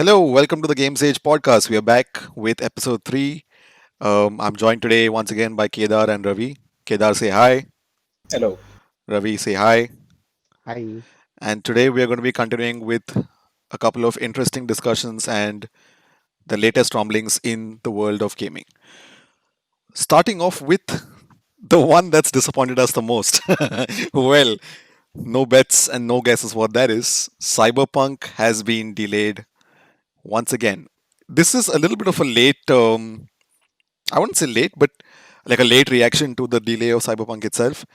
Hello, welcome to the Games Age podcast. We are back with episode 3. I'm joined today once again by Kedar and Ravi. Kedar, say hi. Hello. Ravi, say hi. Hi. And today we are going to be continuing with a couple of interesting discussions and the latest rumblings in the world of gaming. Starting off with the one that's disappointed us the most. Well, no bets and no guesses what that is. Cyberpunk has been delayed once again. This is a little bit of a late I wouldn't say late, but like a late reaction to the delay of Cyberpunk itself.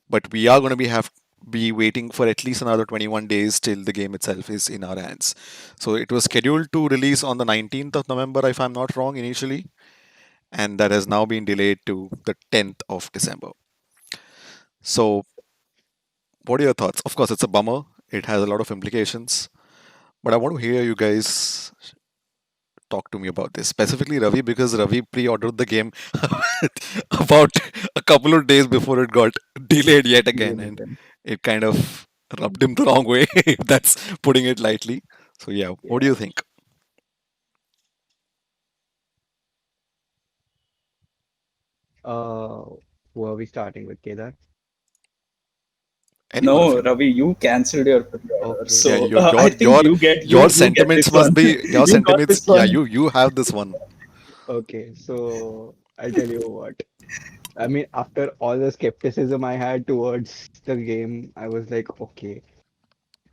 But we are going to be waiting for at least another 21 days till the game itself is in our hands. So it was scheduled to release on the 19th of November, if I'm not wrong, initially, and that has now been delayed to the 10th of December. So, what are your thoughts? Of course, it's a bummer. It has a lot of implications, but I want to hear you guys talk to me about this, specifically Ravi, because Ravi pre-ordered the game about a couple of days before it got delayed yet again, and Again. it kind of rubbed him the wrong way, if that's putting it lightly. So yeah, what do Yeah. you think? Uh, who are we starting with, Kedar? Any one of No, you? Ravi, you cancelled your pre-order, Okay. Yeah, so your I your think your you get your you get sentiments this must one. be your You got sentiments. this Yeah, one. you have this one. Okay. So I'll tell you what. I mean, after all the skepticism I had towards the game, I was like, okay,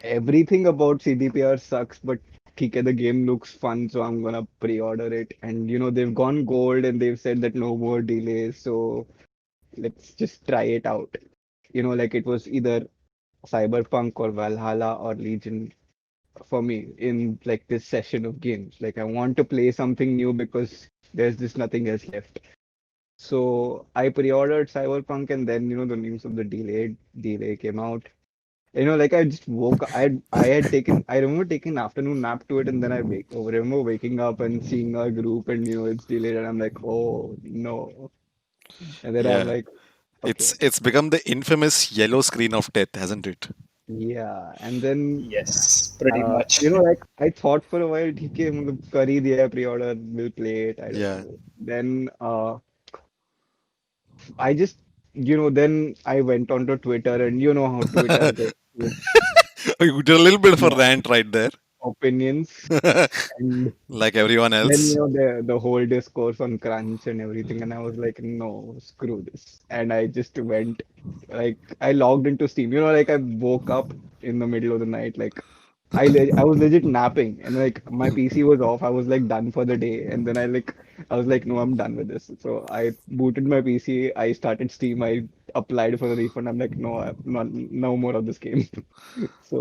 everything about CDPR sucks, but okay, the game looks fun, so I'm gonna pre-order it. And they've gone gold and they've said that no more delays, so let's just try it out. Like it was either Cyberpunk or Valhalla or Legion for me in like this session of games. Like I want to play something new because there's just nothing else left. So I pre-ordered Cyberpunk and then the news of the delay came out. Like I just woke up. I remember taking an afternoon nap to it and then remember waking up and seeing our group and it's delayed and I'm like, oh no. And then I'm Yeah, like, okay. it's become the infamous yellow screen of death, hasn't it? Yeah. And then Yes, pretty much. Like I thought for a while, okay, matlab, कर ही दिया pre-order, will play it. I don't Yeah, know. Then I just, then I went onto Twitter, and you know how Twitter goes with you did a little bit of a yeah, rant right there, opinions, and like everyone then else. the whole discourse on crunch and everything, and I was like, no, screw this, and I just went like I logged into Steam. Like I woke up in the middle of the night, like. I was legit napping and like my PC was off. I was like done for the day. And then I was like, no, I'm done with this. So I booted my PC. I started Steam. I applied for the refund. I'm like, no, I'm not no more of this game.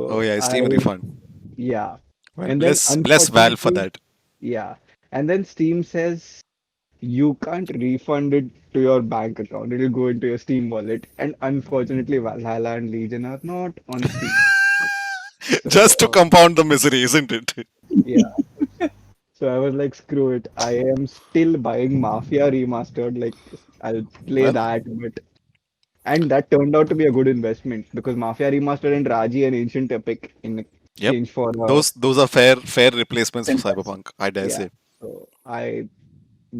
Oh So yeah, Steam refund. yeah. Well, And then bless Valve for unfortunately, that. yeah. And then Steam says you can't refund it to your bank account. It'll go into your Steam wallet. And unfortunately, Valhalla and Legion are not on Steam. Just to So compound the misery, isn't it? yeah. So I was like, screw it. I am still buying Mafia Remastered. Like, I'll play Well, that. And that turned out to be a good investment because Mafia Remastered and Raji and Ancient Epic in yep. exchange for, Those are fair replacements for Fantastic. Cyberpunk, I dare yeah. say. So I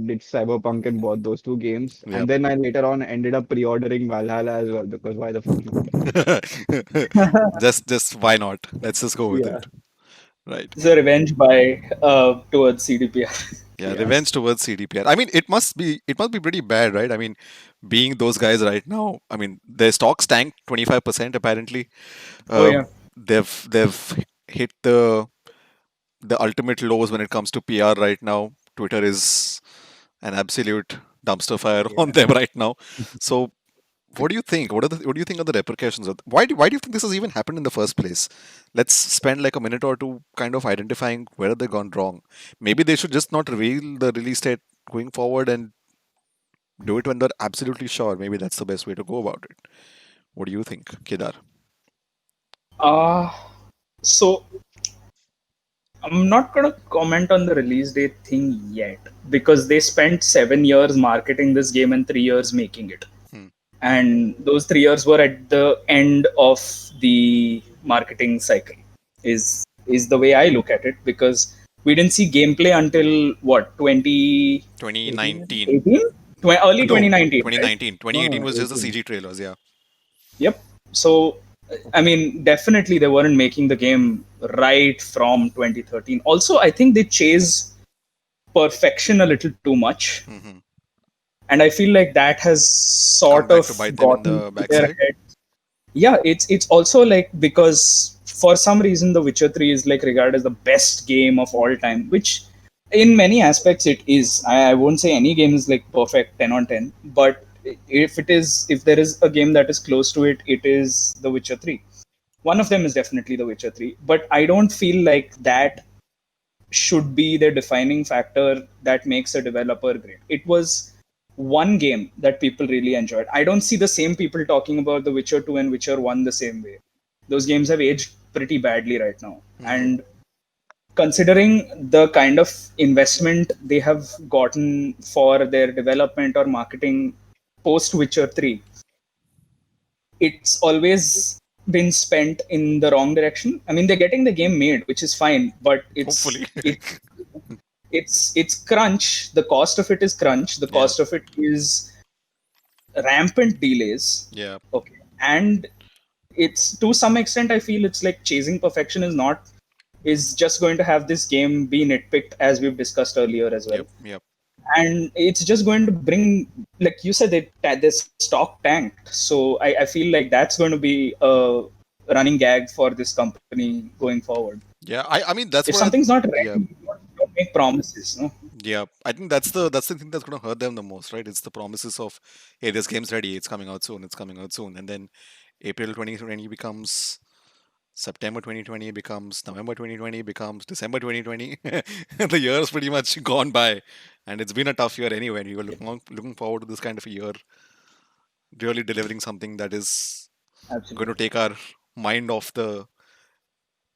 did Cyberpunk and bought those two games. And Yep. then I later on ended up pre-ordering Valhalla as well because why the fuck not? Just why not? Let's just go with Yeah. it. Right. It's a revenge by towards CDPR. Yeah, Yeah. revenge towards CDPR. I mean, it must be pretty bad, right? I mean, being those guys right now, I mean, their stocks tanked 25% apparently. Oh yeah. Um, they've hit the ultimate lows when it comes to PR right now. Twitter is an absolute dumpster fire on Yeah. them right now. So, what do you think? What do you think are the repercussions of why do you think this has even happened in the first place? Let's spend like a minute or two kind of identifying where have they gone wrong. Maybe they should just not reveal the release date going forward and do it when they're absolutely sure. Maybe that's the best way to go about it. What do you think, Kedar? Uh so I'm not gonna comment on the release date thing yet because they spent 7 years marketing this game and 3 years making it. Hmm. And those 3 years were at the end of the marketing cycle is the way I look at it because We didn't see gameplay until what, 2019. 2018? Early No, 2019, right? 2019. No, no, 2018 no, was just the 18. CG trailers. Yeah. Yep. So, I mean, definitely they weren't making the game right from 2013. Also, I think they chase perfection a little too much, Hmm. and I feel like that has Come sort back of to bite them in gotten the to their backside. head. Yeah, it's also like, because for some reason The Witcher 3 is like regarded as the best game of all time, which in many aspects it is. I won't say any game is like perfect 10 on 10, but if there is a game that is close to it, it is The Witcher 3. One of them is definitely The Witcher 3, but I don't feel like that should be the defining factor that makes a developer great. It was one game that people really enjoyed. I don't see the same people talking about The Witcher 2 and Witcher 1 the same way. Those games have aged pretty badly right now. Hmm. And considering the kind of investment they have gotten for their development or marketing post Witcher 3, it's always been spent in the wrong direction. I mean, they're getting the game made, which is fine, but Hopefully. it's crunch. The cost of it is crunch. The Yeah. cost of it is rampant delays. Yeah. Okay, and it's, to some extent, I feel it's like chasing perfection is just going to have this game be nitpicked, as we've discussed earlier as well, Yep. Yep. and it's just going to bring, like you said, this stock tanked. So I feel like that's going to be a running gag for this company going forward. Yeah. I mean that's If what I. something's not Yeah. ready, don't make promises, no? Yeah, I think that's the thing that's going to hurt them the most, right? It's the promises of, hey, this game's ready, it's coming out soon, it's coming out soon, and then April 2020 becomes September 2020, becomes November 2020, becomes December 2020. The year's pretty much gone by, and it's been a tough year anyway. And you were looking forward to this kind of a year, really delivering something that is going to Absolutely. take our mind off the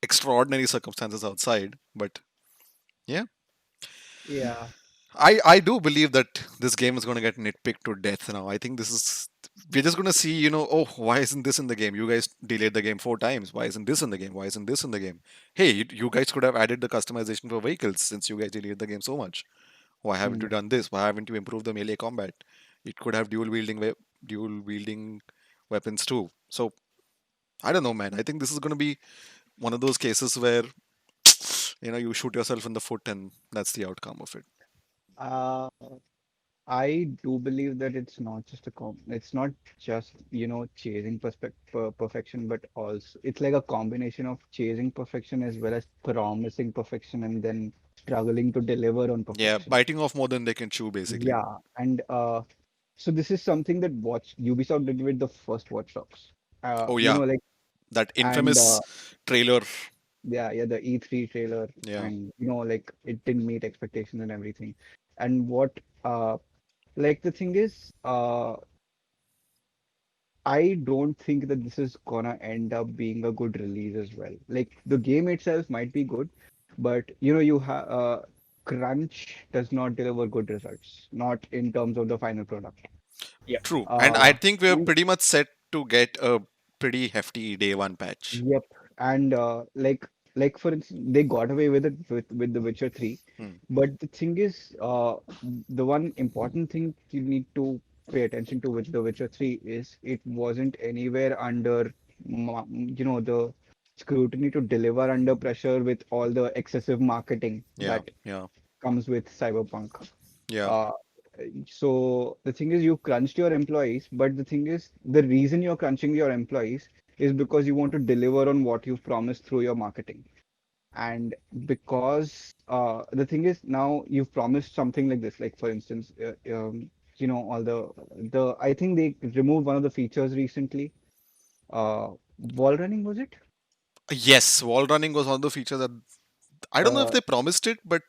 extraordinary circumstances outside. But yeah, Yeah. I do believe that this game is going to get nitpicked to death now. I think this is we're just going to see, oh, why isn't this in the game? You guys delayed the game 4 times. Why isn't this in the game? Why isn't this in the game? Hey, you guys could have added the customization for vehicles since you guys delayed the game so much. Why haven't you Hmm. done this? Why haven't you improved the melee combat? It could have dual wielding weapons too. So I don't know, man. I think this is going to be one of those cases where you shoot yourself in the foot, and that's the outcome of it. Uh, I do believe that it's not just, chasing perfection, but also it's like a combination of chasing perfection as well as promising perfection and then struggling to deliver on Yeah, perfection. biting off more than they can chew, basically. Yeah, and so this is something that Ubisoft did with the first Watch Dogs. Oh yeah, Like, that and infamous trailer. yeah, the E3 trailer, Yeah, and like it didn't meet expectations and everything. And what like the thing is, I don't think that this is gonna end up being a good release as well. Like the game itself might be good, but you have crunch does not deliver good results, not in terms of the final product. Yeah. true. And I Uh, think we're and pretty much set to get a pretty hefty day one patch. Yep, and like for instance, they got away with it with The Witcher 3, Hmm. but the thing is, the one important thing you need to pay attention to with The Witcher 3 is it wasn't anywhere under, the scrutiny to deliver under pressure with all the excessive marketing Yeah, that yeah, comes with Cyberpunk. yeah, Uh, so the thing is, you crunched your employees, but the thing is, the reason you're crunching your employees is because you want to deliver on what you've promised through your marketing. And because the thing is, now you've promised something like this, like for instance, all the I think they removed one of the features recently. Wall running, was it? yes. Wall running was one of the features that I don't know if Uh, they promised it, but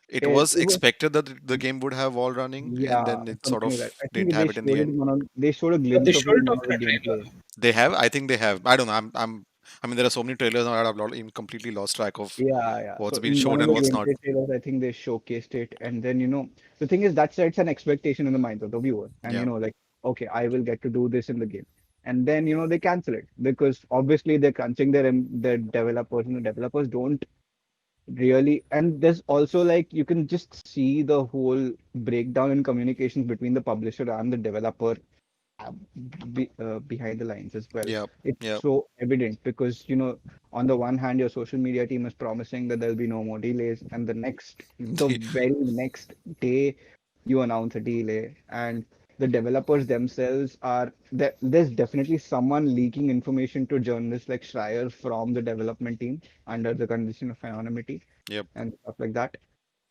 it was it was expected that the game would have wall running, and Yeah, then it sort something like that. of I didn't think they have it in showed the it end. in they showed a But they glimpse of it showed in it one off of in the a trailer. gameplay. They have. I think they have. I don't know. I mean, there are so many trailers now. I've completely lost track of Yeah. So what's been in one shown of and the what's not. gameplay trailers, I think they showcased it, and then the thing is that sets an expectation in the mind of the viewer, and Yeah. like, okay, I will get to do this in the game, and then they cancel it because obviously they're crunching their developers, and the developers don't really. And there's also like you can just see the whole breakdown in communications between the publisher and the developer uh, behind the lines as well. Yep. It's Yep. so evident because, on the one hand, your social media team is promising that there'll be no more delays, and the very next day, you announce a delay, and the developers themselves are there. There's definitely someone leaking information to journalists like Schreier from the development team under the condition of anonymity Yep. and stuff like that.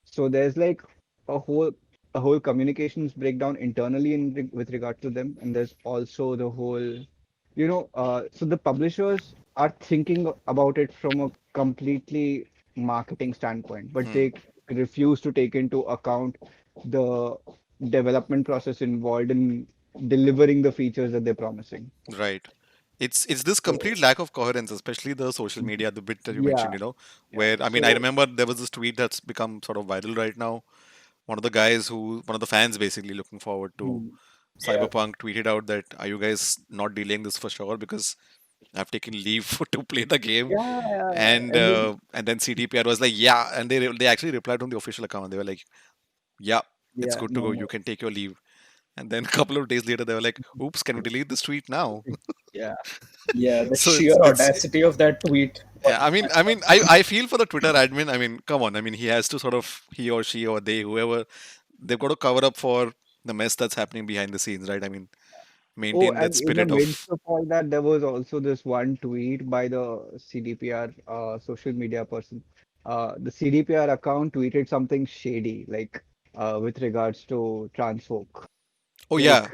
So there's like a whole a whole communications breakdown internally with regard to them, and there's also the whole, so the publishers are thinking about it from a completely marketing standpoint, but Hmm. they refuse to take into account the development process involved in delivering the features that they're promising. Right. It's this So complete lack of coherence, especially the social media, the bit that you yeah, mentioned, yeah. where I mean, I So remember there was this tweet that's become sort of viral right now. One of the fans basically looking forward to hmm, Yeah. Cyberpunk tweeted out that, are you guys not delaying this for sure? Because I've taken leave to play the game. yeah, yeah, yeah. And And then then CTPR was like, yeah. And they actually replied on the official account. They were like, yeah, it's yeah, good to no go. You more. can take your leave. And then a couple of days later, they were like, oops, can we delete this tweet now? Yeah. Yeah, the So sheer it's audacity of that tweet. yeah, I feel for the Twitter admin. I mean, come on. I mean, he has to sort of, he or she or they, whoever, they've got to cover up for the mess that's happening behind the scenes, right? I mean, Oh, maintain that and in the spirit midst of, of all that, there was also this one tweet by the CDPR social media person. The CDPR account tweeted something shady, like with regards to trans folk. oh Like yeah,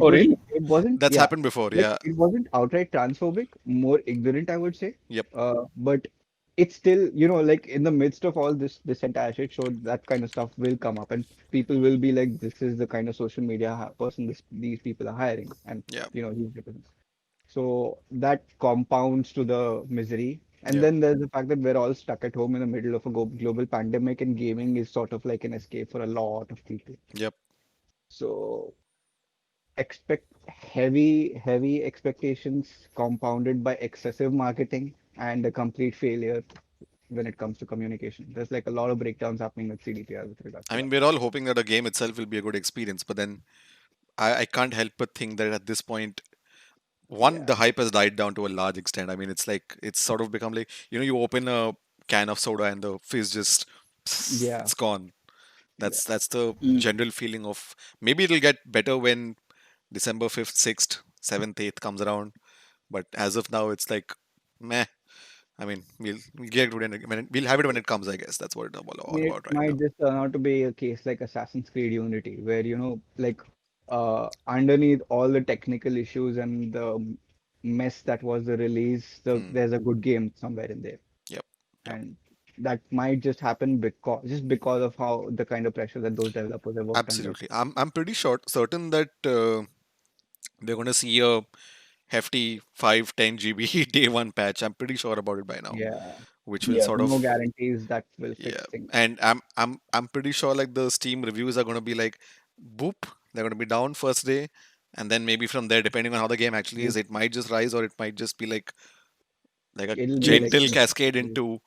Oh, really? it wasn't, that's yeah, happened before. like Yeah. it wasn't outright transphobic, more ignorant, I would say. Yep. But it's still, like in the midst of all this entire shit show, that kind of stuff will come up, and people will be like, this is the kind of social media person these people are hiring, and Yeah. he's represents. So that compounds to the misery. And Yep. then there's the fact that we're all stuck at home in the middle of a global pandemic, and gaming is sort of like an escape for a lot of people. Yep. So expect heavy expectations compounded by excessive marketing and a complete failure when it comes to communication. There's like a lot of breakdowns happening with CDPR with regards I to mean, that. we're all hoping that the game itself will be a good experience, but then I can't help but think that at this point, one, Yeah, the hype has died down to a large extent. I mean, it's like it's sort of become like, you open a can of soda and the fizz just yeah, it's gone. yeah. That's the Mm. general feeling of, maybe it'll get better when December 5th, 6th, 7th, 8th comes around. But as of now, it's like meh. I mean, we'll get it we'll have it when it comes. I guess that's what it's I all mean, it about right now. might just turn out to be a case like Assassin's Creed Unity, where, like underneath all the technical issues and the mess that was the release, Hmm. there's a good game somewhere in there. Yep. Yep. And that might just happen because of how the kind of pressure that those developers have worked under. Absolutely. I'm pretty certain that we're going to see a hefty 5-10 GB day one patch. I'm pretty sure about it by now, Yeah. which will Yeah. sort No of, guarantees that will yeah. fix things. And I'm pretty sure like the Steam reviews are going to be like boop. They're going to be down first day, and then maybe from there, depending on how the game actually is, It, it might just rise or it might just be like a it'll be like gentle It's cascade into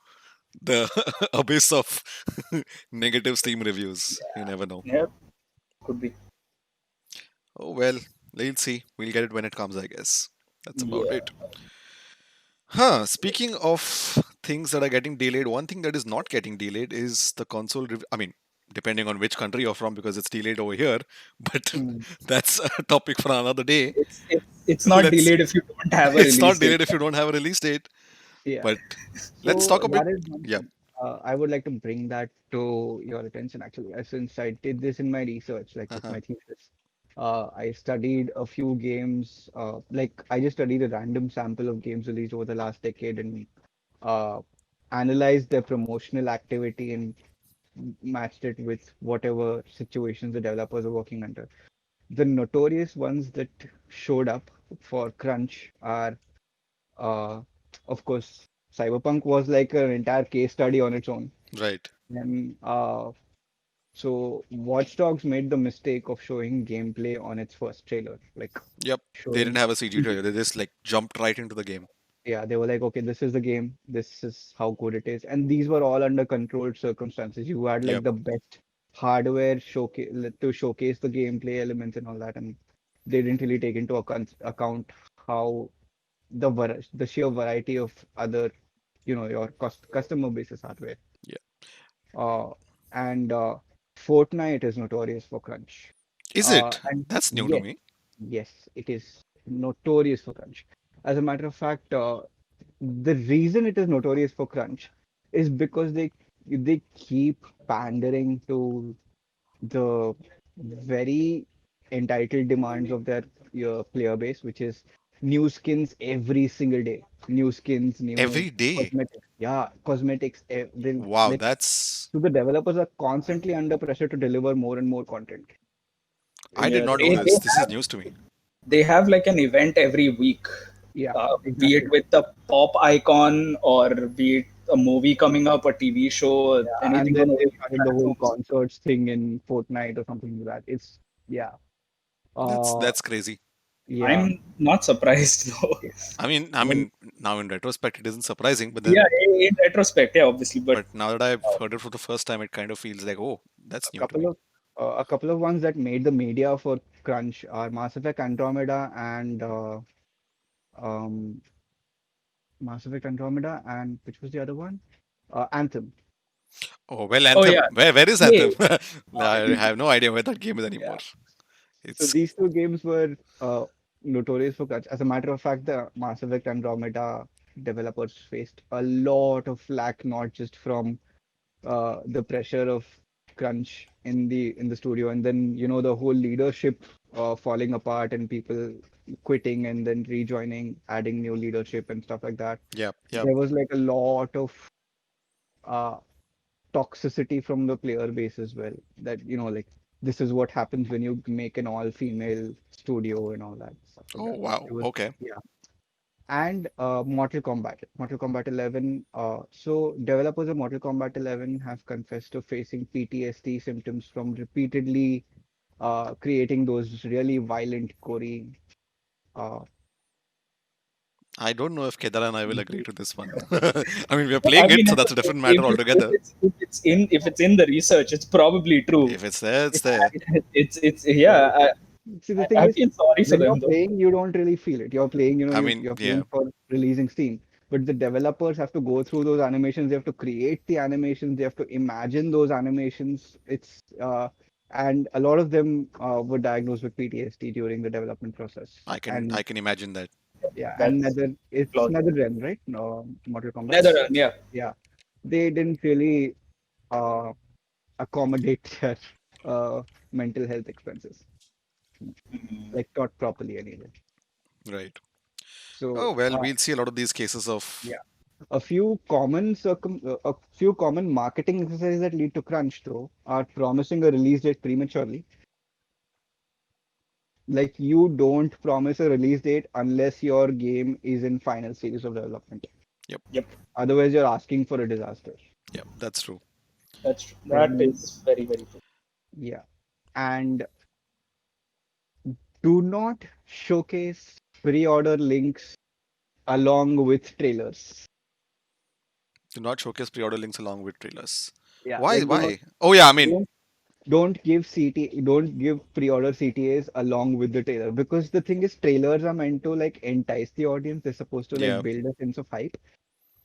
the abyss of negative Steam reviews. You never know. yeah, could be. Oh well, let's see. We'll get it when it comes, I guess. That's about Yeah. it. Huh. Speaking of things that are getting delayed, one thing that is not getting delayed is the console. I mean, depending on which country you're from, because it's delayed over here. But mm, that's a topic for another day. It's not Let's. delayed if you don't have a It's release not date. delayed if you don't have a release date. yeah. But let's So talk a bit. that is one Yeah. thing. I would like to bring that to your attention actually, since I did this in my research, like with Uh-huh. my thesis. I studied a few games, like I just studied a random sample of games released over the last decade and uh, analyzed their promotional activity and matched it with whatever situations the developers are working under. The notorious ones that showed up for crunch are, uh, of course, Cyberpunk was like an entire case study on its own. Right. And so Watch Dogs made the mistake of showing gameplay on its first trailer, like Yep. They didn't showing. have a CG trailer. They just like jumped right into the game. Yeah, they were like, okay, this is the game, this is how good it is. And these were all under controlled circumstances. You had like Yep. the best hardware to showcase the gameplay elements and all that, and they didn't really take into account how the sheer variety of other, your customer basis hardware. Yeah. Uh, and Fortnite is notorious for crunch. Is it? And That's new to yes, me. yes, it is notorious for crunch. As a matter of fact, the reason it is notorious for crunch is because they keep pandering to the very entitled demands of their player base, which is new skins every single day, new skins, new Every day. cosmetics. Yeah, cosmetics. Wow, Like, that's. so the developers are constantly under pressure to deliver more and more content. I did Yeah, not know they, this. they This is have news to me. they have like an event every week, Yeah, be it exactly. with the pop icon or be it a movie coming up, a TV show, Yeah, and anything on then they OTT started the whole platforms. concerts thing in Fortnite or something like that. It's yeah. That's Uh, that's crazy. yeah. I'm not surprised though. Yeah. I mean, I Well, mean, now in retrospect, it isn't surprising, but Yeah, then, in retrospect, yeah, obviously, but but now that I've uh, heard it for the first time, it kind of feels like, oh, that's a new to couple me. of a couple of ones that made the media for Crunch are Mass Effect Andromeda and um Mass Effect Andromeda and which was the other one? Anthem. Oh well, oh Anthem. yeah, Where is hey, Anthem? I have no idea where that game is Yeah. anymore. So It's these two games were notorious for crunch. As a matter of fact, the Mass Effect Andromeda developers faced a lot of flack, not just from the pressure of crunch in the studio, and then the whole leadership falling apart and people quitting and then rejoining, adding new leadership and stuff like that. yep, yep. There was like a lot of uh, toxicity from the player base as well. That like this is what happens when you make an all-female studio and all that stuff like Oh that. wow. It was Okay. yeah. And Mortal Kombat 11. So developers of Mortal Kombat 11 have confessed to facing PTSD symptoms from repeatedly creating those really violent, gory. Uh, I don't know if Kedar and I will agree to this one. I mean, we are I playing it, mean, so that's a different matter if altogether. it's in the research, it's probably true. If it's there, it's there. It's yeah. yeah. See, the thing I is, feel sorry for when you're them though. playing, you don't really feel it. You're playing, I mean, you're yeah. playing for releasing scene. But the developers have to go through those animations. They have to create the animations. They have to imagine those animations. And a lot of them were diagnosed with PTSD during the development process. I can And I can imagine that. yeah, and That's it's plausible. NetherRealm, right? No, Mortal Kombat. Netherlands, yeah. Yeah, they didn't really uh, accommodate their uh, mental health expenses, Mhm. like not properly anyway. Right. Oh So, well, we'll see a lot of these cases of. yeah, a few common marketing exercises that lead to crunch, though, are promising a release date prematurely. Like you don't promise a release date unless your game is in final stages of development. Yep, Yep, Otherwise, you're asking for a disaster. yep. That's true. that's true. That Then, is very, very true. yeah, and do not showcase pre-order links along with trailers. Do not showcase pre-order links along with trailers. Yeah, Why? like Why? Oh yeah. I mean, don't don't give pre-order CTAs along with the trailer, because the thing is trailers are meant to like entice the audience. They're supposed to like yeah, build a sense of hype,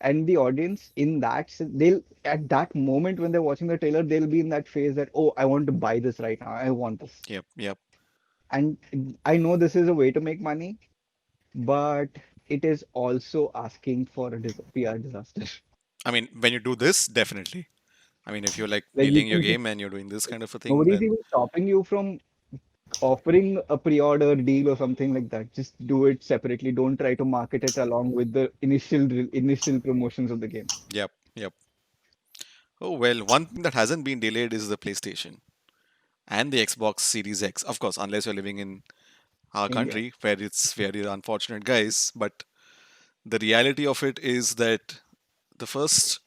and the audience in they'll at that moment when they're watching the trailer they'll be in that phase that, oh, I want to buy this right now, I want this. yep, yep. And I know this is a way to make money, but it is also asking for a PR disaster. I mean, when you do this, definitely. I mean, if you're like Like you nailing your can just game and you're doing this kind of a thing, nobody's then even stopping you from offering a pre-order deal or something like that. Just do it separately. Don't try to market it along with the initial promotions of the game. yep, yep. Oh well, one thing that hasn't been delayed is the PlayStation and the Xbox Series X. Of course, unless you're living in our India. country where it's very unfortunate, guys. But the reality of it is that the first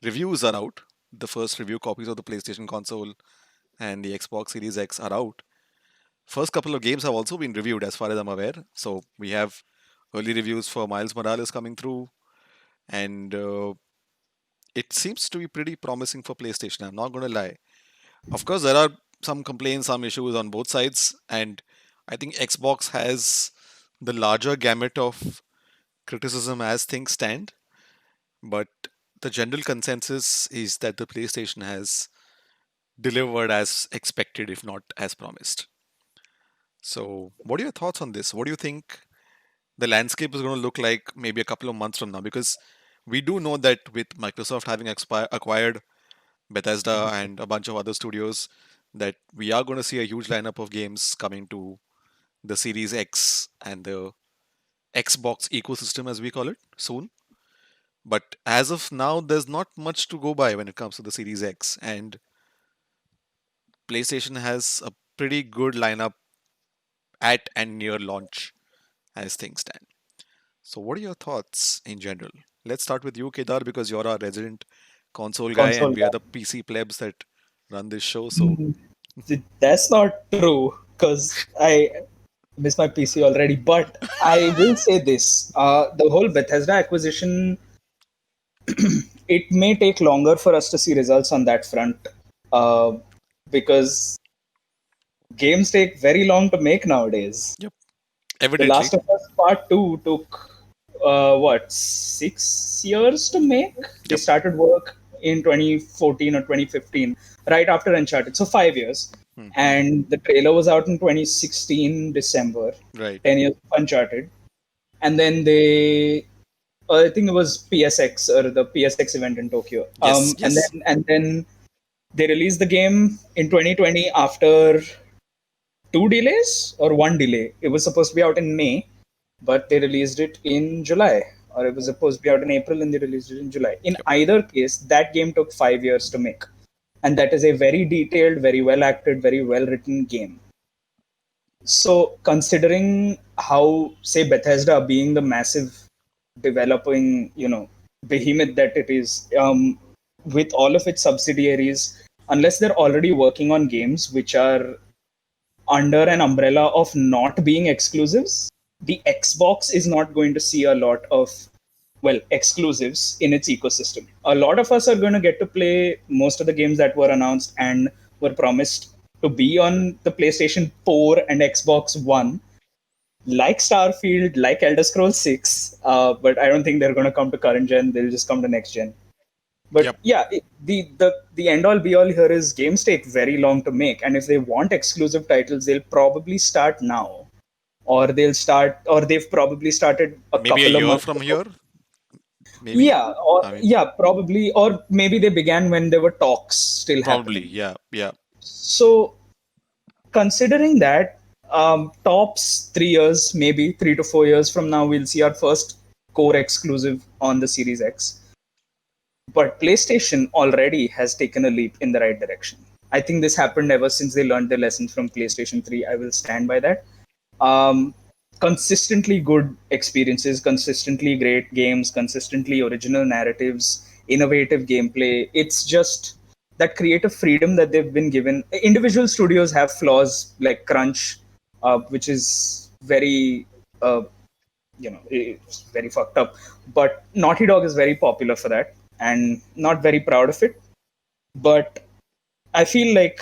reviews are out. The first review copies of the PlayStation console and the Xbox Series X are out. First couple of games have also been reviewed, as far as I'm aware. So we have Early reviews for Miles Morales coming through, and it seems to be pretty promising for PlayStation. I'm not going to lie. Of course, there are some complaints, some issues on both sides, and I think Xbox has the larger gamut of criticism as things stand. But the general consensus is that the PlayStation has delivered as expected, if not as promised. So, what are your thoughts on this? What do you think the landscape is going to look like maybe a couple of months from now? Because we do know that with Microsoft having acquired Bethesda and a bunch of other studios, that we are going to see a huge lineup of games coming to the Series X and the Xbox ecosystem, as we call it, soon. But as of now, there's not much to go by when it comes to the Series X, and PlayStation has a pretty good lineup at and near launch as things stand. So, what are your thoughts in general? Let's start with you, Kedar, because you're our resident console guy and Console we are guy. the PC plebs that run this show. So, Mm, That's not true because I miss my PC already. But I will say this: the whole Bethesda acquisition, it may take longer for us to see results on that front, uh, because games take very long to make nowadays. yep, The evidently. Last of Us Part 2 took, what, 6 years to make? They Yep. started work in 2014 or 2015, right after Uncharted. So 5 years. Hmm. And the trailer was out in 2016, December, Right. 10 years of Uncharted. And then they, I think it was PSX or the PSX event in Tokyo. Yes, yes. And then they released the game in 2020 after two delays or one delay. It was supposed to be out in May, but they released it in July, or it was supposed to be out in April and they released it in July. In Yep. either case, that game took 5 years to make. And that is a very detailed, very well acted, very well written game. So, considering how, say, Bethesda being the massive developing, behemoth that it is, with all of its subsidiaries, unless they're already working on games which are under an umbrella of not being exclusives, the Xbox is not going to see a lot of, well, exclusives in its ecosystem. A lot of us are going to get to play most of the games that were announced and were promised to be on the PlayStation 4 and Xbox One, like Starfield, like Elder Scrolls 6. But I don't think they're going to come to current gen. They'll just come to next gen. But Yep. yeah, the end all be all here is games take very long to make, and if they want exclusive titles, they'll probably start now, or they've probably started a Maybe a couple of year months from ago. here. Maybe. I mean, Yeah, probably, or maybe they began when there were talks still probably. happening. Yeah. Yeah. So considering that, tops 3 years, maybe 3 to 4 years from now, we'll see our first core exclusive on the Series X. But PlayStation already has taken a leap in the right direction. I think this happened ever since they learned their lessons from PlayStation 3. I will stand by that. Um, Consistently good experiences, consistently great games, consistently original narratives, innovative gameplay. It's just that creative freedom that they've been given. Individual studios have flaws like crunch, which is very, it's very fucked up. But Naughty Dog is very popular for that, and not very proud of it. But I feel like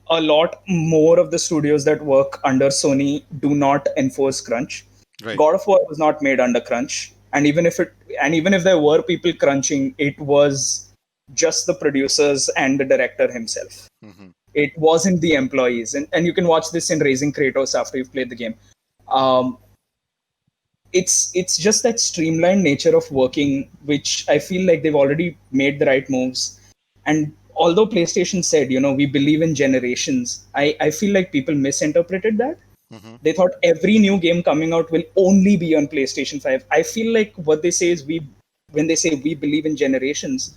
a lot more of the studios that work under Sony do not enforce crunch. Right. God of War was not made under crunch, and even if there were people crunching, it was just the producers and the director himself. Hmm. It wasn't the employees, and you can watch this in Raising Kratos after you've played the game. Um, it's just that streamlined nature of working, which I feel like they've already made the right moves. And although PlayStation said, we believe in generations, I feel like people misinterpreted that. Hmm. They thought every new game coming out will only be on PlayStation 5. I feel like what they say is when they say we believe in generations,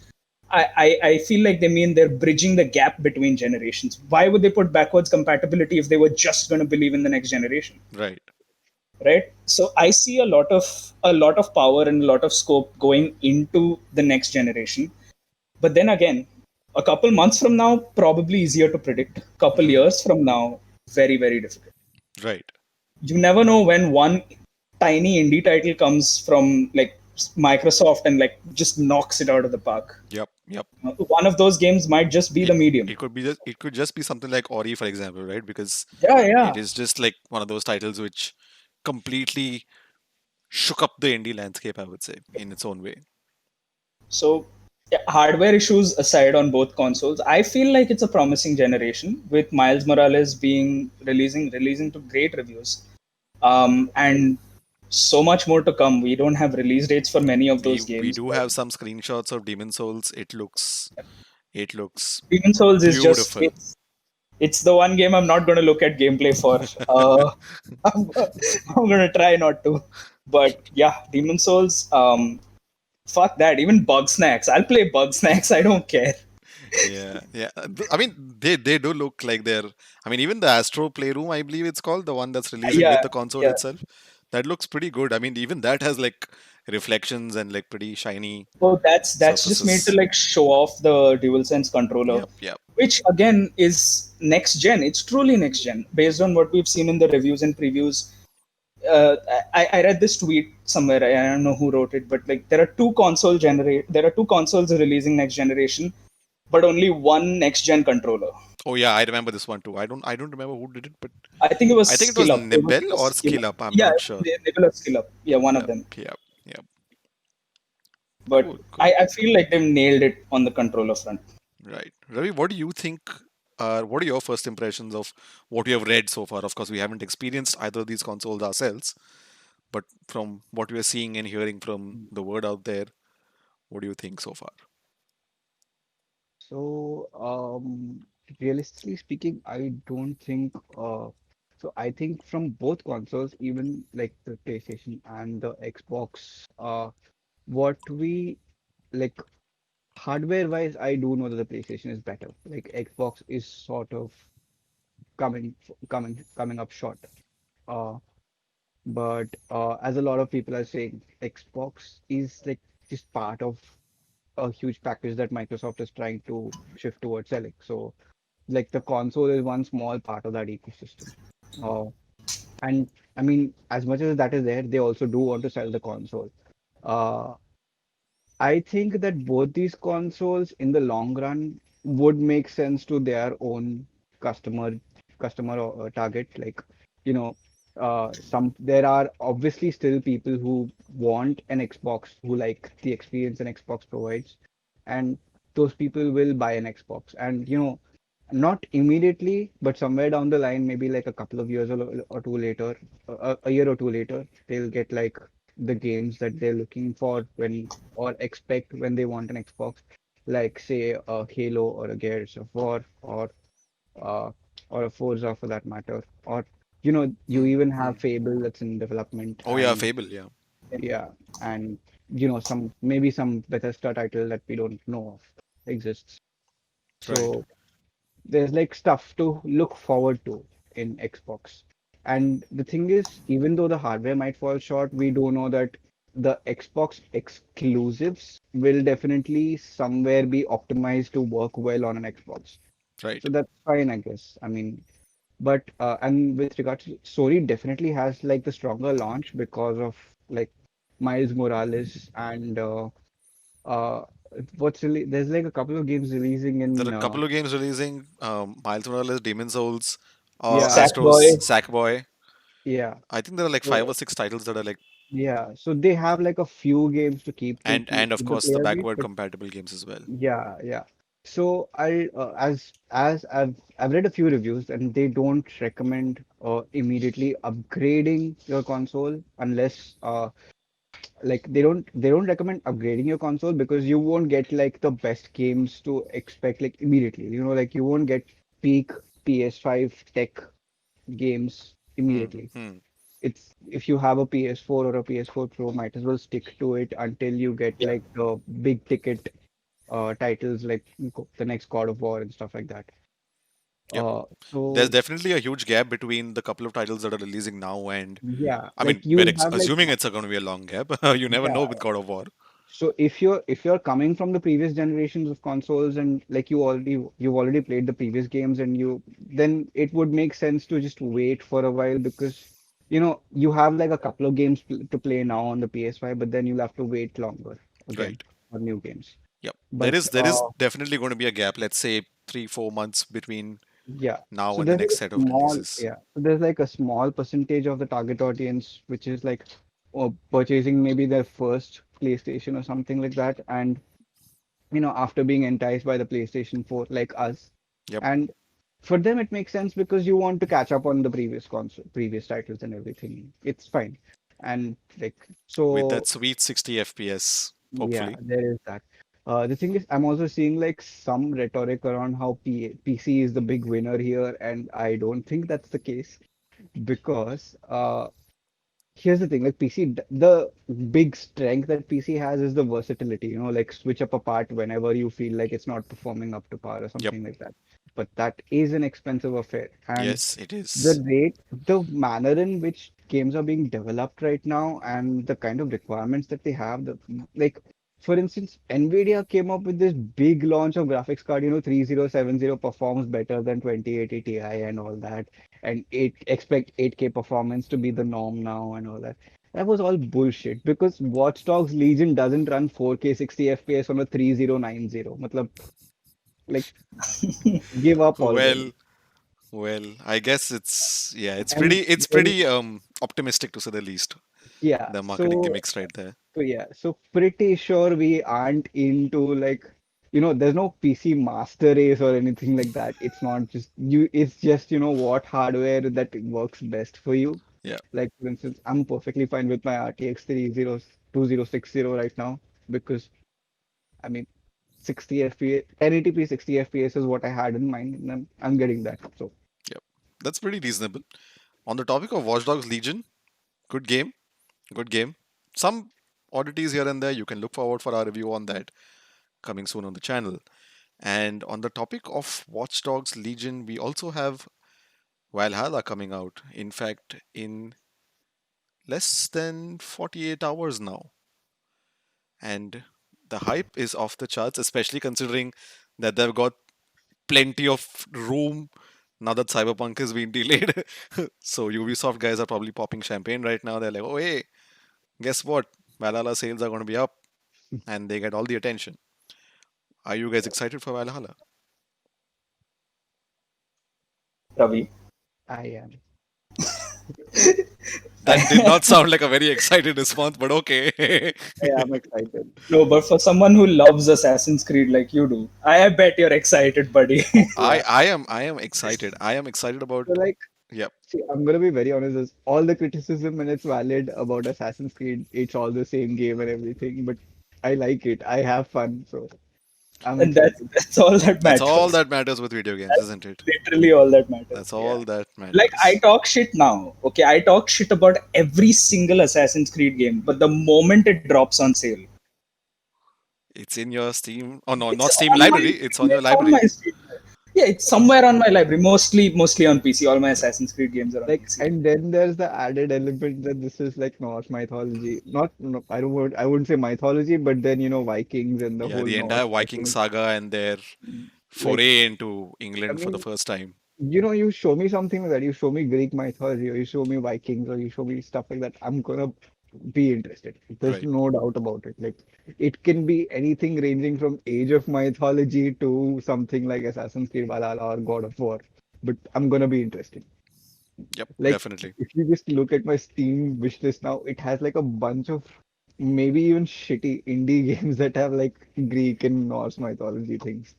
I feel like they mean they're bridging the gap between generations. Why would they put backwards compatibility if they were just going to believe in the next generation? Right. Right, so I see a lot of power and a lot of scope going into the next generation. But then again, a couple months from now, probably easier to predict. Couple Hmm. years from now, very, very difficult. Right. You never know when one tiny indie title comes from like Microsoft and like just knocks it out of the park. Yep, yep. One of those games might just be It the medium. it could just be something like Ori, for example, right? Because Yeah, it yeah. is just like one of those titles which completely shook up the indie landscape, I would say, in its own way. So, yeah, hardware issues aside on both consoles, I feel like it's a promising generation with Miles Morales being releasing to great reviews, and so much more to come. We don't have release dates for many of those We games, do but have some screenshots of Demon Souls. It looks Demon Souls is just beautiful. it's the one game I'm not going to look at gameplay for. I'm, I'm going to try not to, but yeah, Demon Souls. Fuck that. Even Bug Snacks. I'll play Bug Snacks. I don't care. Yeah, yeah. I mean, they do look like they're. I mean, even the Astro Playroom, I believe it's called, the one that's releasing with Yeah, the console yeah. itself, that looks pretty good. I mean, even that has like reflections and like pretty shiny So that's just made to surfaces. like show off the DualSense controller, Yep, yep. which again is next gen. It's truly next gen based on what we've seen in the reviews and previews. I read this tweet somewhere. I don't know who wrote it, but like there are two consoles releasing next generation, but only one next gen controller. Oh yeah, I remember this one too. I don't remember who did it, but I think it was I think it was Skill Up. Nibel It was or Skill Skill Up. Up. I'm Yeah, not sure. they will Skill Up. Yeah, one of Yep, them. yep, yep. But Cool, cool. I feel like they've nailed it on the controller front. Right. Ravi, what do you think what are your first impressions of what you have read so far? Of course, we haven't experienced either of these consoles ourselves, but from what we are seeing and hearing from the word out there, what do you think so far? So, realistically speaking, I don't think. So I think from both consoles, even like the PlayStation and the Xbox, what we like hardware-wise, I do know that the PlayStation is better. Like Xbox is sort of coming up short. Uh, but as a lot of people are saying, Xbox is like just part of a huge package that Microsoft is trying to shift towards selling. So like the console is one small part of that ecosystem. Uh, and I mean, as much as that is there, they also do want to sell the console. Uh, I think that both these consoles in the long run would make sense to their own customer customer target. Like, you know, some there are obviously still people who want an Xbox, who like the experience an Xbox provides, and those people will buy an Xbox. And not immediately, but somewhere down the line, maybe like a couple of years or two later, a year or two later, they'll get like the games that they're looking for when or expect when they want an Xbox, like say a Halo or a Gears of War uh, or a Forza for that matter, or you Hmm. even Hmm. have Fable that's in development, Oh yeah, and Fable. Yeah. yeah, and some maybe some Bethesda title that we don't know of exists. Right. So there's like stuff to look forward to in Xbox. And the thing is, even though the hardware might fall short, we do know that the Xbox exclusives will definitely somewhere be optimized to work well on an Xbox. Right. So that's fine, I guess. I mean, but and with regards to Sony definitely has like the stronger launch because of like Miles Morales and uh what's really there's like a couple of games releasing There are in a couple of games releasing. Miles Morales, Demon Souls, yeah. Astro's Sackboy. Sackboy. Yeah. I think there are like five So or six titles that are like, yeah, so they have like a few games to keep and of keep the course the player base, backward but compatible games as well. yeah, yeah. So I as I've read a few reviews and they don't recommend immediately upgrading your console unless like they don't recommend upgrading your console because you won't get like the best games to expect like immediately. Like you won't get peak PS5 tech games Hmm. immediately. Hmm. It's if you have a PS4 or a PS4 Pro, might as well stick to it until you get Yeah. like the big ticket titles like the next God of War and stuff like that. Yep. There's So definitely a huge gap between the couple of titles that are releasing now and yeah, I like mean, we're you have like assuming it's going to be a long gap. You never know yeah. with God of War. So if you're coming from the previous generations of consoles and like you've already played the previous games and you then it would make sense to just wait for a while because you have like a couple of games to play now on the PS5, but then you'll have to wait longer again Right. for new games. Yep. But There is definitely going to be a gap. Let's say 3 4 months between yeah, now so and the there's like next a set of small, releases. yeah, so there's like a small percentage of the target audience which is like purchasing maybe their first PlayStation or something like that, and after being enticed by the PlayStation 4, like us. Yep. And for them, it makes sense because you want to catch up on the previous console, previous titles and everything. It's fine. And like, With that so sweet 60 FPS, yeah, hopefully. there is that. The thing is, I'm also seeing like some rhetoric around how PC is the big winner here, and I don't think that's the case because here's the thing, like the big strength that PC has is the versatility, like switch up a part whenever you feel like it's not performing up to par or Yep. something like that. But that is an expensive affair. And Yes, it the is. rate, the manner in which games are being developed right now and the kind of requirements that they have, like for instance, Nvidia came up with this big launch of graphics card, 3070 performs better than 2080 Ti and all that, and expect 8K performance to be the norm now and all that. That was all bullshit because Watch Dogs Legion doesn't run 4K 60 FPS on a 3090. Matlab, like, give up already. Well, I guess it's yeah, And it's then, pretty optimistic to say the least. yeah, The marketing so gimmicks right there. so pretty sure we aren't into like, there's no PC master race or anything like that. It's not just you, it's just, what hardware that works best for you. Yeah. Like for instance, I'm perfectly fine with my RTX 2060 right now because I mean 60 FPS, 1080p 60 FPS is what I had in mind, and I'm getting that. So Yep. That's pretty reasonable. On the topic of Watch Dogs Legion, good game. Good game. Some oddities here and there. You can look forward for our review on that coming soon on the channel. And on the topic of Watch Dogs Legion, we also have Valhalla coming out. In fact, in less than 48 hours now. And the hype is off the charts, especially considering that they've got plenty of room now that Cyberpunk is being delayed. So Ubisoft guys are probably popping champagne right now. They're like, oh hey, guess what? Valhalla sales are going to be up, and they get all the attention. Are you guys excited for Valhalla? Ravi. I am. That did not sound like a very excited response, but okay. I am excited. No, but for someone who loves Assassin's Creed like you do, I bet you're excited, buddy. Yeah. I am excited. I am excited So about. like, Yep. see, I'm gonna be very honest. Is all the criticism and it's valid about Assassin's Creed. It's all the same game and everything, but I like it. I have fun, so I'm And excited. that's all that That's all matters. that matters with video games, That's isn't it? literally all that matters. That's Yeah. all that Like I matters. talk shit now. Okay, I talk shit about every single Assassin's Creed game, but the moment it drops on sale, It's in your Steam. Oh no, it's not Steam on my library. It's Steam. on your It's on my library. Steam. Yeah, it's somewhere on my library. Mostly on PC. All my Assassin's Creed games are on Like, PC. and then there's the added element that this is like Norse mythology. Not, no, I wouldn't say mythology, but then Vikings and the Yeah, whole the Norse entire Viking mythology. saga and their Like, foray into I England for the mean, first time. you show me something like that. You show me Greek mythology, or you show me Vikings, or you show me stuff like that. I'm gonna be interested. There's Right. no doubt about it. Like it can be anything ranging from Age of Mythology to something like Assassin's Creed Valhalla or God of War. But I'm gonna be interested. Yep, Like definitely. if you just look at my Steam wishlist now, it has like a bunch of maybe even shitty indie games that have like Greek and Norse mythology things.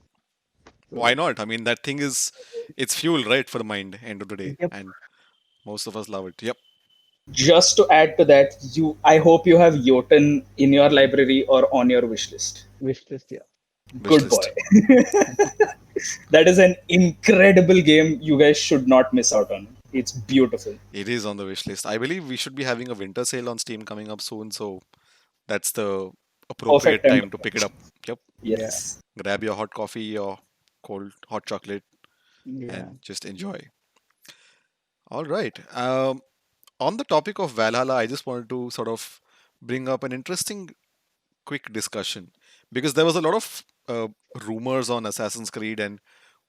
Why So not? I mean, that thing is, it's fuel, right, for the mind, end of the day. yep, And most of us love it. Yep, Just to add to that, I hope you have Jotun in your library or on your wish list. wishlist, yeah. wish Good boy. list. That is an incredible game you guys should not miss out on. It's beautiful. It is on the wish list. I believe we should be having a winter sale on Steam coming up soon, so that's the Perfect appropriate time time to to pick it launch. up. Yep, Yeah. Yes. grab your hot coffee or cold hot chocolate Yeah. and just enjoy. All right. On the topic of Valhalla, I just wanted to sort of bring up an interesting quick discussion because there was a lot of rumors on Assassin's Creed and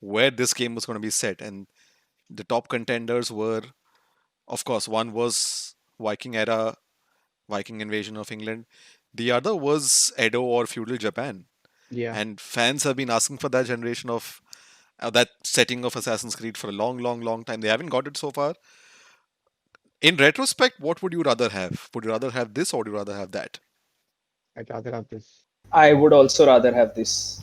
where this game was going to be set, and the top contenders were Of course, one was Viking era, Viking invasion of England. The other was Edo or feudal Japan. Yeah, And fans have been asking for that generation of that setting of Assassin's Creed for a long, long, long time. They haven't got it so far. In retrospect, what would you rather have? Would you rather have this or would you rather have that? I'd rather have this. I would also rather have this.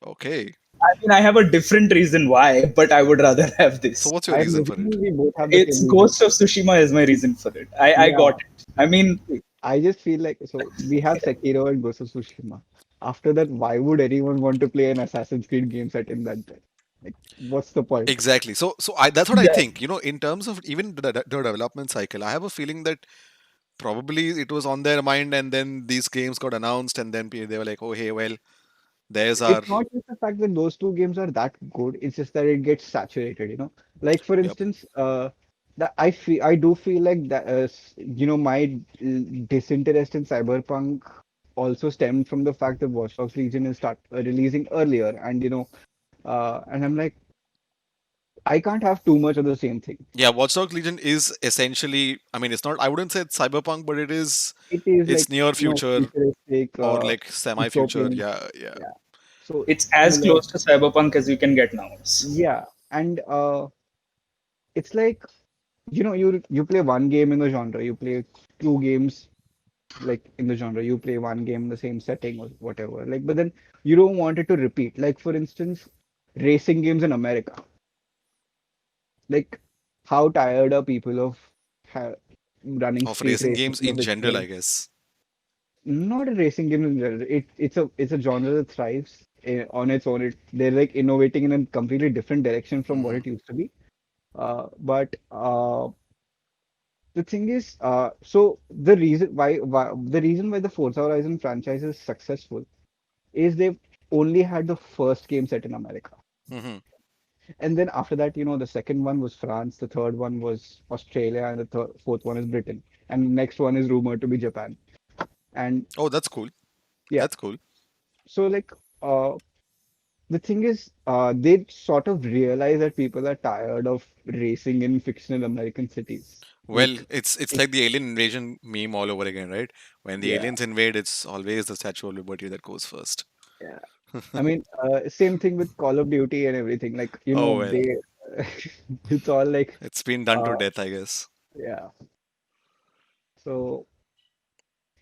Okay. I mean, I have a different reason why, but I would rather have So this. what's your I'm reason for it? assuming we both have the It's same reason. Ghost of Tsushima is my reason for it. I Yeah, got it. I mean, I just feel like so we have Sekiro and Ghost of Tsushima. After that, why would anyone want to play an Assassin's Creed game set in that time? Like, what's the point? Exactly. So that's what I yeah, think. In terms of even the development cycle, I have a feling that probably it was on their mind, and then these games got announced, and then they were like, "Oh, hey, well, there's our It's not just the fact that those two games are that good, it's just that it gets saturated, you know? Like for yep." instance, that I do feel like that my disinterest in Cyberpunk also stemmed from the fact that Watch Dogs Legion is start releasing earlier, and and I'm like, I can't have too much of the same thing. Yeah, Watch Dogs Legion is essentially, I mean, it's not, I wouldn't say it's cyberpunk, but It is it's like, near future futuristic, or like semi-future. dystopian. Yeah, yeah. Yeah. So it's I'm as like, close to Cyberpunk as you can get now. yeah, and it's like you play one game in the genre, you play two games like in the genre, you play one game in the same setting or whatever. Like, but then you don't want it to repeat. Like, for instance, racing games in America. Like, how tired are people of ha running Of street racing racing games in a in general, fictional? I guess. Not a racing game in general. It's a genre that thrives on its own. They're like innovating in a completely different direction from what Hmm. it used to be. But the thing is, so the reason why the Forza Horizon franchise is successful is they've only had the first game set in America, Hmm. and then after that, the second one was France, the third one was Australia, and the fourth one is Britain, and the next one is rumored to be Japan. And Oh, that's cool. yeah, That's cool. so like, the thing is, they sort of realize that people are tired of racing in fictional American cities. Well, Like, it's it, like the alien invasion meme all over again, right? When the yeah, aliens invade, it's always the Statue of Liberty that goes first. yeah. I mean, same thing with Call of Duty and everything. Like, Oh well, it's all like, it's been done to uh, death, I guess. yeah. So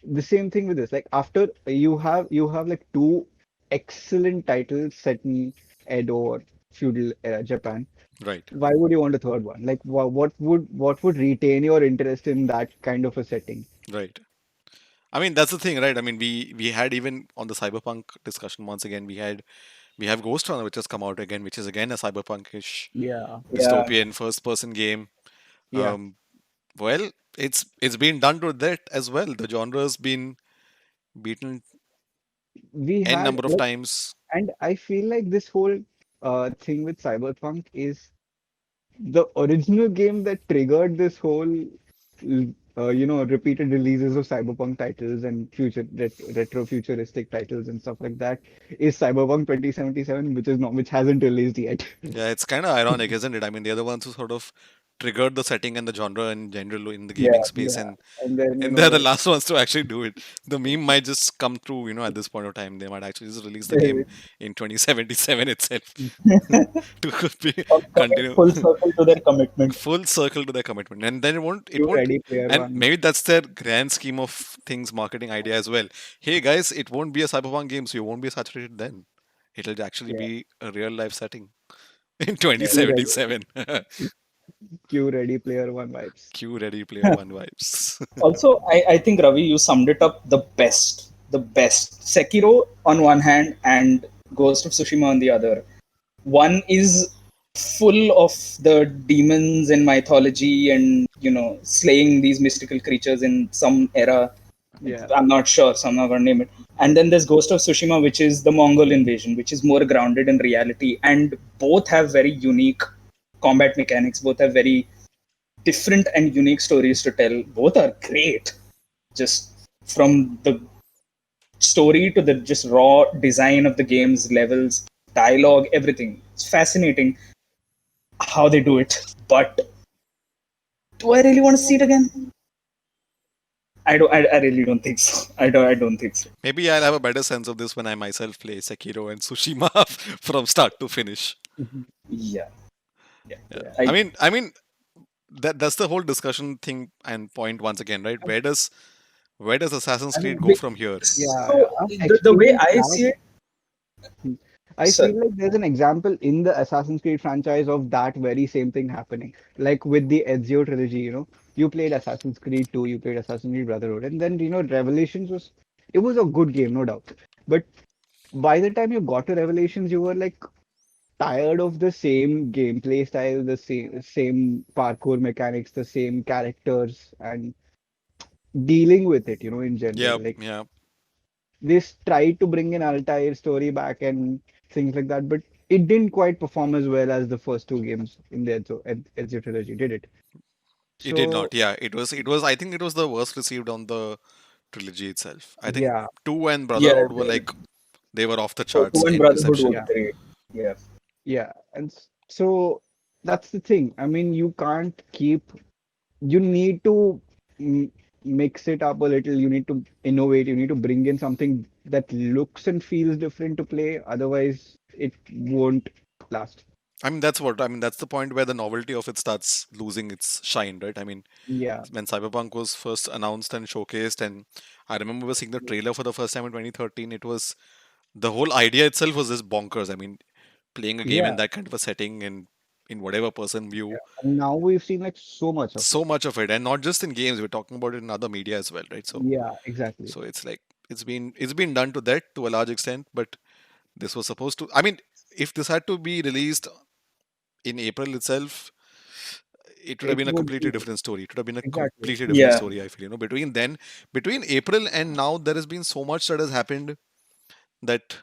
the same thing with this. Like, after you have like two excellent titles set in Edo or feudal era Japan. Right, Why would you want a third one? Like, what would retain your interest in that kind of a setting? right. I mean, that's the thing, right? I mean, we had even on the cyberpunk discussion once again, we have Ghost Runner, which has come out again, which is again a cyberpunkish Yeah, Yeah, dystopian first-person game. yeah. Um, well, it's been done to that as well. The genre's been beaten We n had number of like, times. and I feel like this whole thing with Cyberpunk is the original game that triggered this whole repeated releases of Cyberpunk titles and retro futuristic titles and stuff like that is Cyberpunk 2077, which hasn't released yet. Yeah, it's kind of ironic, isn't it? I mean, they're the ones who sort of triggered the setting and the genre in general in the gaming yeah. space, Yeah, and and then and they're the last ones to actually do it. The meme might just come through, at this point of time. They might actually just release the game in 2077 itself to be Coming continue full circle to their commitment. full circle to their commitment, and then it you won't, Ready Player and One. maybe that's their grand scheme of things marketing idea as well. Hey guys, it won't be a cyberpunk game, so you won't be saturated then. It'll actually Yeah, be a real life setting in Yeah. Q Ready, 2077. Q Ready Player One vibes. Q Ready Player One vibes. Also, I think Ravi, you summed it up the best. The best. Sekiro on one hand and Ghost of Tsushima on the other. One is full of the demons and mythology and slaying these mystical creatures in some era. Yeah, I'm not sure, so I'm not gonna name it. And then there's Ghost of Tsushima, which is the Mongol invasion, which is more grounded in reality. And both have very unique combat mechanics. Both have very different and unique stories to tell. Both are great. Just from the story to the just raw design of the game's levels, dialogue, everything. It's fascinating how they do it. But Do I really want to see it again? I don't. I really don't think so. I don't think so. Maybe I'll have a better sense of this when I myself play Sekiro and Tsushima from start to finish. Mhm. Yeah. Yeah. Yeah. Yeah. I mean that's the whole discussion thing and point once again, right? Where does Assassin's I Creed mean, go from here? yeah, So I've the way experienced I that. see it, I sir. feel like there's an example in the Assassin's Creed franchise of that very same thing happening. Like with the Ezio trilogy, you played Assassin's Creed 2, you played Assassin's Creed Brotherhood, and then, Revelations it was a good game, no doubt. But by the time you got to Revelations, you were like tired of the same gameplay style, the same parkour mechanics, the same characters, and dealing with it, in general. Yeah, Like yeah. they tried to bring in Altair story back and things like that, but it didn't quite perform as well as the first two games in the Ezio trilogy, did it? It did So not. Yeah, it was I think it was the worst received on the trilogy itself. I think yeah, 2 and Yeah. Brotherhood were like they were off the Two charts and in Brotherhood reception. were yeah, great. Yeah. yeah, and so that's the thing. I mean, you can't keep. You need to mm, mix it up a little. You need to innovate. You need to bring in something that looks and feels different to play. Otherwise, it won't last. That's the point where the novelty of it starts losing its shine, right? I mean, Yeah, when Cyberpunk was first announced and showcased, and I remember seeing the trailer for the first time in 2013, it was the whole idea itself was just bonkers. I mean, playing a game in yeah, that kind of a setting and in whatever person yeah. view, And now we've seen like so much of so it. much of it, and not just in games, we're talking about it in other media as well, right? So, Yeah, exactly. so it's like it's been done to that to a large extent, but this was supposed to. I mean, if this had to be released in April itself, it would have It been a would completely be different story. It would have been a exactly. completely different Yeah. story, I feel. Between April and now, there has been so much that has happened that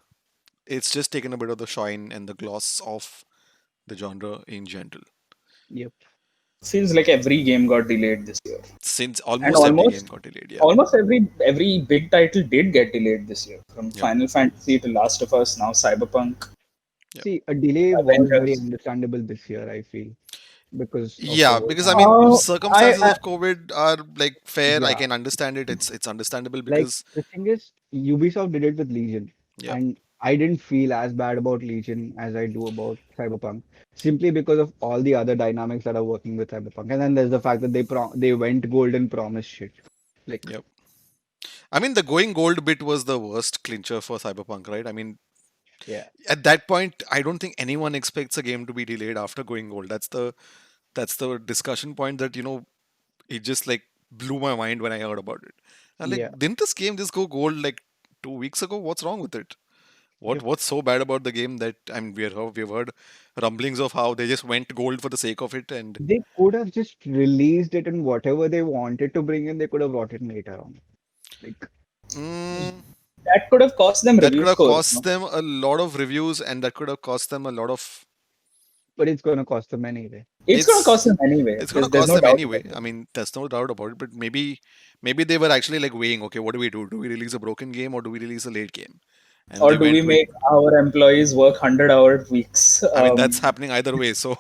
it's just taken a bit of the shine and the gloss off the genre in general. Yep. Feels like every game got delayed this year, Since and almost every game almost got delayed, yeah. almost every big title did get delayed this year. From Yep. Final Fantasy to Last of Us, now Cyberpunk, Yep. See, a delay was very Avengers. understandable this year, I feel, because of the Yeah, whole because I mean, pandemic. circumstances I of COVID are like fair. I Yeah. can understand it. It's understandable Like because the thing is, Ubisoft did it with Legion, yeah, and I didn't feel as bad about Legion as I do about Cyberpunk, simply because of all the other dynamics that are working with Cyberpunk. And then there's the fact that they went gold and promised shit. Like, yep. I mean, the going gold bit was the worst clincher for Cyberpunk, right? I mean, yeah, at that point, I don't think anyone expects a game to be delayed after going gold. That's the discussion point that it just like blew my mind when I heard about it. And like, yeah, didn't this game just go gold like 2 weeks ago? What's wrong with it? What yep. what's so bad about the game that we've heard rumblings of how they just went gold for the sake of it, and They could have just released it and whatever they wanted to bring in, they could have brought it in later on. Like, mm, that could have cost them that review could have scores. cost No? them a lot of reviews, and that could have cost them a lot of. but it's gonna cost them anyway. It's gonna It's cost them anyway. it's gonna There's cost no them doubt about anyway. it. I mean, there's no doubt about it. But maybe they were actually like weighing, okay, what do we do? Do we release a broken game or do we release a late game? And Or they do we went with. make our employees work 100-hour weeks? I mean, that's happening either way, so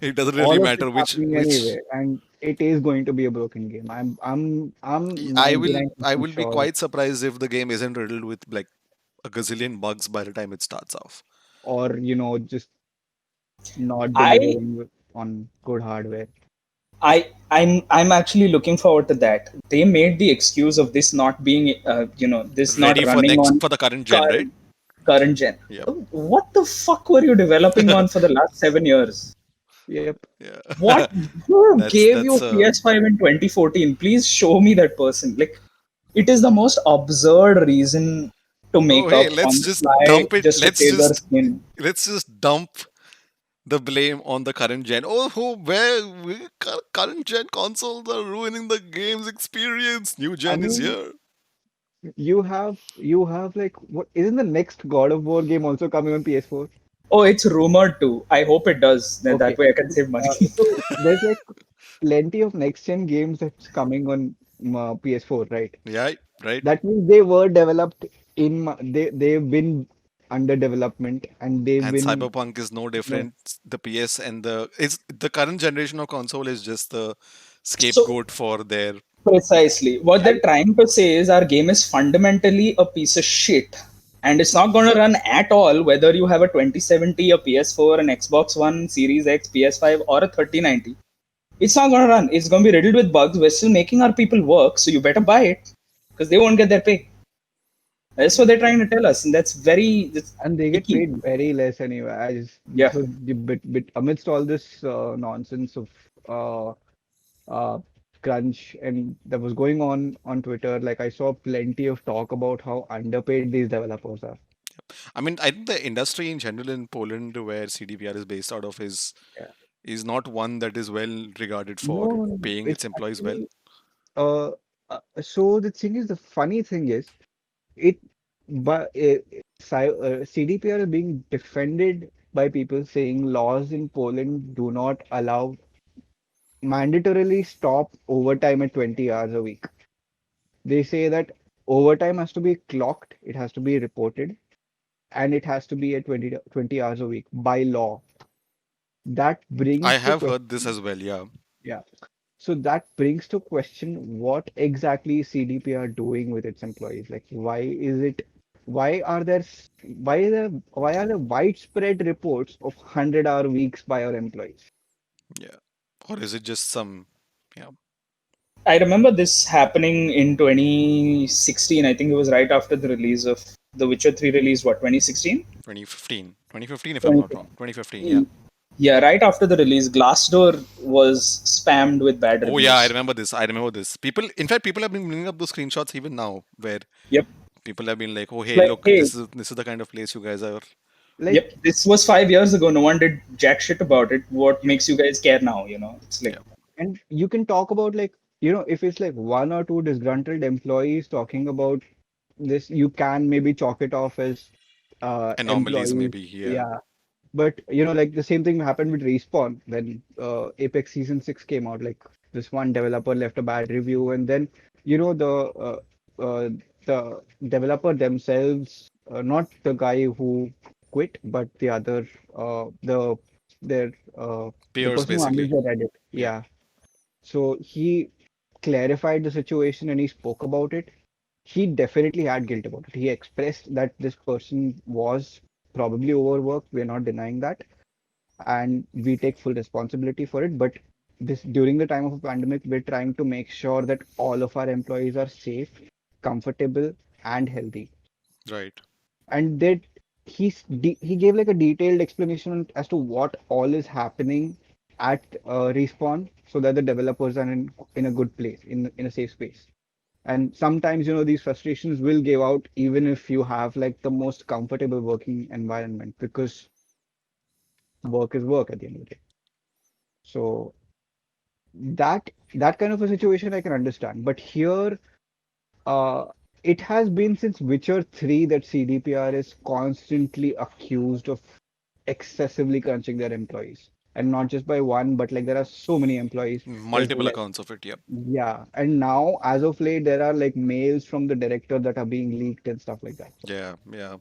it doesn't really All of matter it's which happening which. anyway, and it is going to be a broken game. I'm I will I 99% will be sure, quite surprised if the game isn't riddled with like a gazillion bugs by the time it starts off. or just not I delivering on good hardware. I'm actually looking forward to that. They made the excuse of this not being this not Ready for running next on for the current gen, right? current current gen. Yep. What the fuck were you developing on for the last 7 years? Yep. Yeah. What, who that's gave you that's a PS5 in 2014? Please show me that person. Like, it is the most absurd reason to Oh make hey, up let's on the just fly dump it. just to save their skin. Let's just dump the blame on the current gen. Oh, current gen consoles are ruining the game's experience. New I gen is mean, here. you have like what isn't the next God of War game also coming on PS4? Oh, it's rumored to. I hope it does. Then that Okay. way I can save money. So there's like plenty of next gen games that's coming on PS4, right? Yeah, right. That means they were developed they've been under development and they've And been Cyberpunk is no you know different. The PS and the current generation of console is just the So scapegoat for their. precisely what And they're trying to say is our game is fundamentally a piece of shit, and it's not going to run at all whether you have a 2070, a PS4, an Xbox One, Series X, PS5, or a 3090. It's not going to run. It's going to be riddled with bugs. We're still making our people work, so you better buy it because they won't get their pay. That's what they're trying to tell us, and that's and they get icky. paid very less anyway. I just Yeah. this was the bit amidst all this nonsense of uh, uh, crunch and that was going on Twitter. Like I saw plenty of talk about how underpaid these developers are. I mean, I think the industry in general in Poland, where CDPR is based out of, Yeah. is not one that is well regarded for No, no, no. paying its It's employees well. actually uh, so the thing is, the funny thing is, it but CDPR is being defended by people saying laws in Poland do not allow mandatorily stop overtime at 20 hours a week. They say that overtime has to be clocked, it has to be reported, and it has to be at 20 hours a week by law. That I brings to have heard this question, as well. Yeah, yeah. So that brings to question what exactly is CDPR doing with its employees? Like, why is it? Why are there? Why are there widespread reports of 100-hour weeks by our employees? yeah. Or is it just some, yeah, I remember this happening in 2016. I think it was right after the release of The Witcher 3 release, what, 2016? 2015, 2015 if I'm not wrong. 2015, yeah. 2015. Yeah, right after the release, Glassdoor was spammed with bad Oh yeah, I reviews. remember this. I remember this. People, in fact, people have been bringing up those screenshots even now, where Yep. people have been like, "Oh, hey, Like, look, hey, this is the kind of place you guys are." yep, Like, this was 5 years ago. No one did jack shit about it. What yeah, makes you guys care now? It's like, Yeah, and you can talk about like, if it's like one or two disgruntled employees talking about this, you can maybe chalk it off as anomalies employees. maybe. Yeah, Yeah. But like the same thing happened with Respawn when Apex Season 6 came out. Like this one developer left a bad review, and then the developer themselves, not the guy who quit, but the other their the peers person who handles basically. the Reddit. Yeah, Yeah. So he clarified the situation and he spoke about it. He definitely had guilt about it. He expressed that this person was probably overworked. We're not denying that, and we take full responsibility for it. But this during the time of a pandemic, we're trying to make sure that all of our employees are safe, comfortable, and healthy. right. And that he gave like a detailed explanation as to what all is happening at Respawn, so that the developers are in a good place, in a safe space. And sometimes, these frustrations will give out even if you have like the most comfortable working environment, because work is work at the end of the day. So that kind of a situation I can understand. But here, uh, it has been since Witcher 3 that CDPR is constantly accused of excessively crunching their employees. And not just by one, but like there are so many employees. There's Multiple like, accounts of it. Yep. yeah. And now, as of late, there are like mails from the director that are being leaked and stuff like that. So, Yeah, yeah.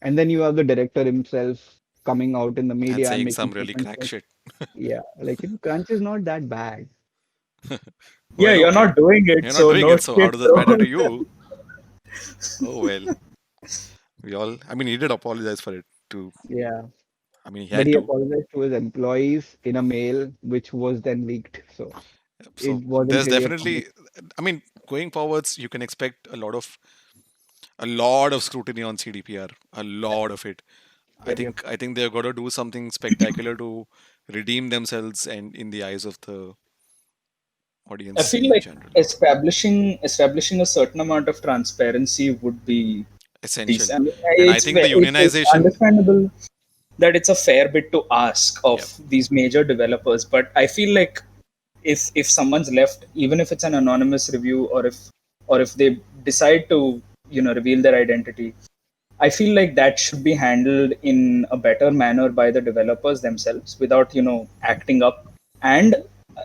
and then you have the director himself coming out in the And media and saying making some really statements crack like, shit. yeah, like, crunch is not that bad. yeah, Well, you're okay. not doing it, You're not so doing no it, so how shit, does that matter bro. to you? Oh well. We all. I mean, he did apologize for it too. Yeah. I mean, he But had he to. apologized to his employees in a mail, which was then leaked. So it So wasn't there's really a public. definitely. I mean, going forwards, you can expect a lot of scrutiny on CDPR. A lot of it. I Yep. Yep. think. I think they've got to do something spectacular to redeem themselves and in the eyes of the I audience feel in like general. establishing a certain amount of transparency would be Essential. decent. I mean, And I think the it's unionization. understandable that it's a fair bit to ask of Yep. these major developers, but I feel like if someone's left, even if it's an anonymous review, or if they decide to reveal their identity, I feel like that should be handled in a better manner by the developers themselves without acting up. And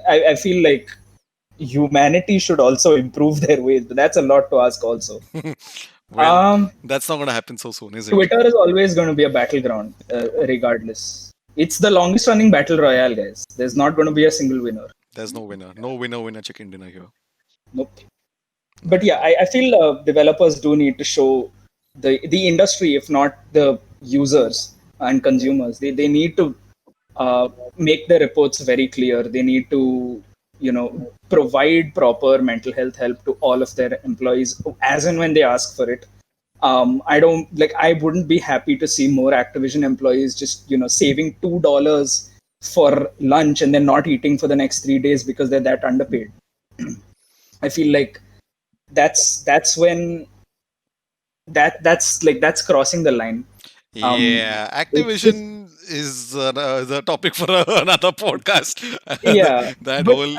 I feel like humanity should also improve their ways, but that's a lot to ask also. Well, um that's not going to happen so soon, is it? Twitter is always going to be a battleground, regardless. It's the longest running battle royale, guys. There's not going to be a single winner. There's no winner. No winner winner chicken dinner here. Nope. No. But yeah, I feel developers do need to show the industry, if not the users and consumers, they need to make the reports very clear. They need to, provide proper mental health help to all of their employees as and when they ask for it. I don't like. I wouldn't be happy to see more Activision employees just saving $2 for lunch and then not eating for the next 3 days because they're that underpaid. I feel like that's when that's crossing the line. Um, Yeah, it's Activision is a topic for another podcast. yeah, That but whole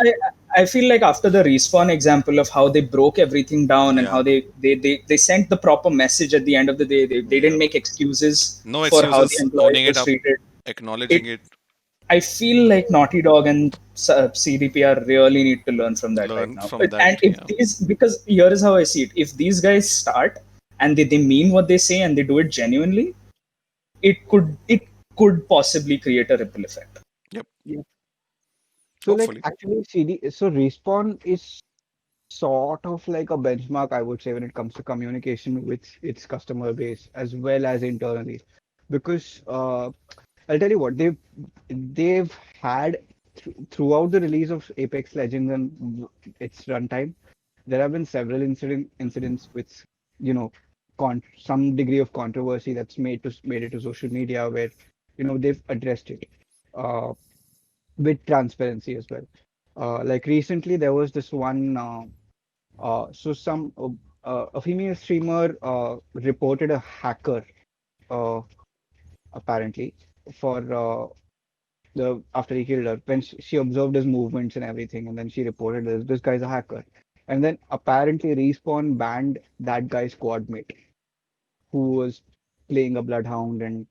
I feel like after the Respawn example of how they broke everything down and yeah how they sent the proper message at the end of the day, they didn't yeah make excuses no for how the excuses, employees owning it was up, treated. It acknowledging it, I feel like Naughty Dog and CDPR really need to learn from that right learn now. from that. And if Yeah, these, because here is how I see it: if these guys start and they mean what they say and they do it genuinely, it could possibly create a ripple effect. yep, Yeah. So like hopefully. actually so Respawn is sort of like a benchmark, I would say, when it comes to communication with its customer base as well as internally. Because I'll tell you what, they've had throughout the release of Apex Legends and its runtime, there have been several incidents with, you know, some degree of controversy that's made it to social media where, they've addressed it uh, with transparency as well. Like recently, there was this one. So some a female streamer reported a hacker, uh, apparently, for the after he killed her when she observed his movements and everything, and then she reported this guy's a hacker, and then apparently Respawn banned that guy's squad mate who was playing a bloodhound, and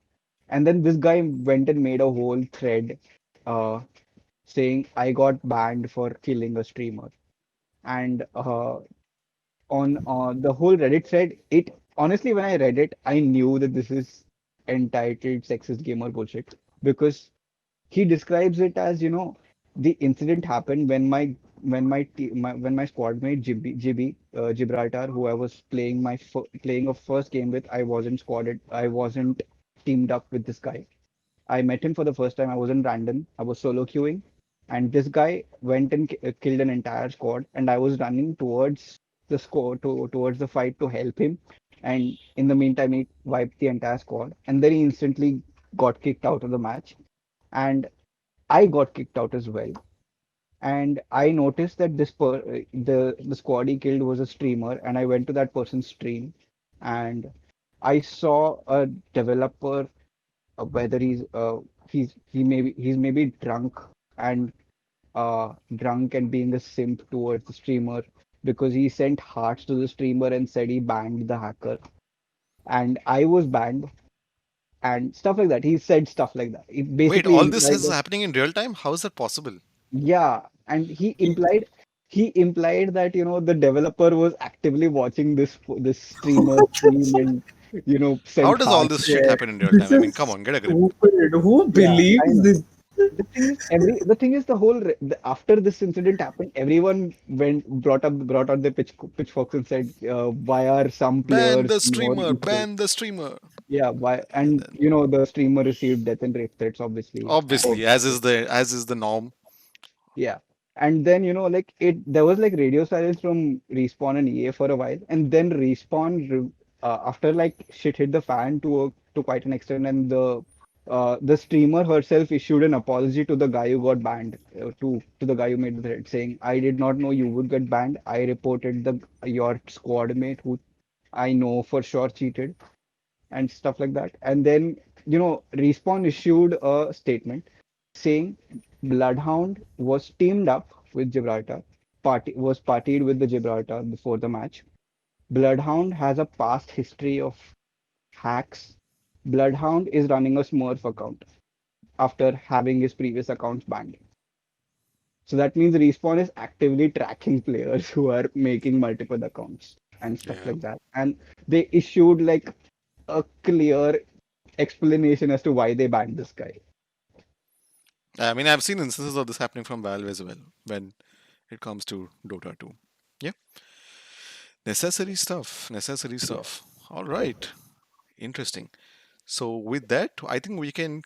then this guy went and made a whole thread, uh, saying I got banned for killing a streamer, and on the whole Reddit thread, it honestly, when I read it, I knew that this is entitled sexist gamer bullshit because he describes it as, the incident happened when my squad mate Gibraltar, who I was playing a first game with, I wasn't teamed up with this guy. I met him for the first time. I wasn't random. I was solo queuing, and this guy went and killed an entire squad. And I was running towards the squad towards the fight to help him. And in the meantime, he wiped the entire squad. And then he instantly got kicked out of the match. And I got kicked out as well. And I noticed that the squad he killed was a streamer. And I went to that person's stream, and I saw a developer, whether he's maybe and drunk and being a simp towards the streamer because he sent hearts to the streamer and said he banned the hacker, and I was banned and stuff like that. He said stuff like that. It Wait, basically all this implied is that, happening in real time? How is that possible? yeah, and he implied that, the developer was actively watching this streamer stream and, How sent does all hearts. this shit Yeah, happen in real time? this I mean, is come on, get a grip. stupid. Who Yeah, I believes know. this? The thing is, after this incident happened, everyone brought out their pitchforks and said, why are some Ban players the more streamer, equal? ban the streamer. Yeah, why? And And then the streamer received death and rape threats, obviously, and obviously, as is the norm. yeah. And then, there was like radio silence from Respawn and EA for a while, and then after like shit hit the fan to quite an extent, and the streamer herself issued an apology to the guy who got banned, to the guy who made the thread, saying, "I did not know you would get banned. I reported the your squad mate who I know for sure cheated," and stuff like that. And then, Respawn issued a statement saying Bloodhound was teamed up with Gibraltar, partied with the Gibraltar before the match. Bloodhound has a past history of hacks. Bloodhound is running a Smurf account after having his previous accounts banned. So that means Respawn is actively tracking players who are making multiple accounts and stuff Yeah. like that. And they issued like a clear explanation as to why they banned this guy. I mean, I've seen instances of this happening from Valve as well when it comes to Dota 2. Yeah, necessary stuff. Necessary Yeah. stuff. All right, interesting. So, with that, I think we can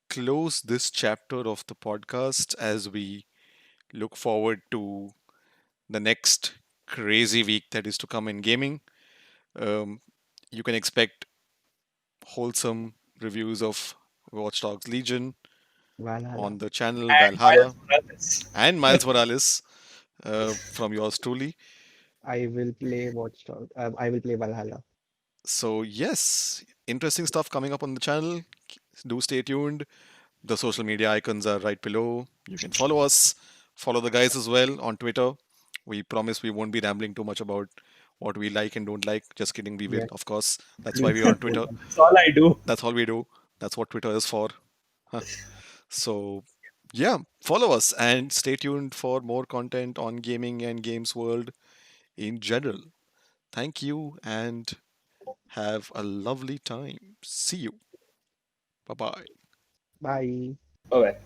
close this chapter of the podcast as we look forward to the next crazy week that is to come in gaming. Um, you can expect wholesome reviews of Watch Dogs Legion Valhalla. on the channel And Miles Valhalla Morales. and Miles Morales from yours truly. I will play Watchdog. I will play Valhalla. So, yes, interesting stuff coming up on the channel. Do stay tuned. The social media icons are right below. You can follow us, follow the guys as well on Twitter. We promise we won't be rambling too much about what we like and don't like. Just kidding, we will, Yes, of course. That's why please we are on don't follow Twitter. them. That's all I do. That's all we do. That's what Twitter is for. Huh. So, yeah, follow us and stay tuned for more content on gaming and games world in general. Thank you and have a lovely time. See you. Bye bye. Bye. Bye.